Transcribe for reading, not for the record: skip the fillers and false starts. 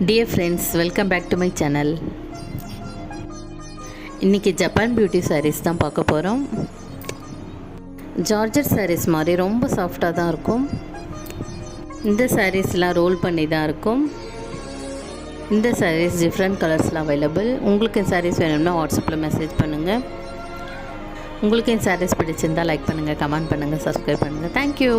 Dear friends, welcome back to my channel. இன்றைக்கி Japan beauty sarees தான் பார்க்க போகிறோம். ஜார்ஜெட் சாரீஸ் மாதிரி ரொம்ப சாஃப்டாக தான் இருக்கும். இந்த சாரீஸ்லாம் ரோல் பண்ணி தான் இருக்கும். இந்த சாரீஸ் டிஃப்ரெண்ட் கலர்ஸில் அவைலபிள். உங்களுக்கு இந்த சாரீஸ் வேணும்னா வாட்ஸ்அப்பில் மெசேஜ் பண்ணுங்கள். உங்களுக்கு இந்த சாரீஸ் பிடிச்சிருந்தால் லைக் பண்ணுங்கள், கமெண்ட் பண்ணுங்கள், சப்ஸ்கிரைப் பண்ணுங்கள். தேங்க்யூ.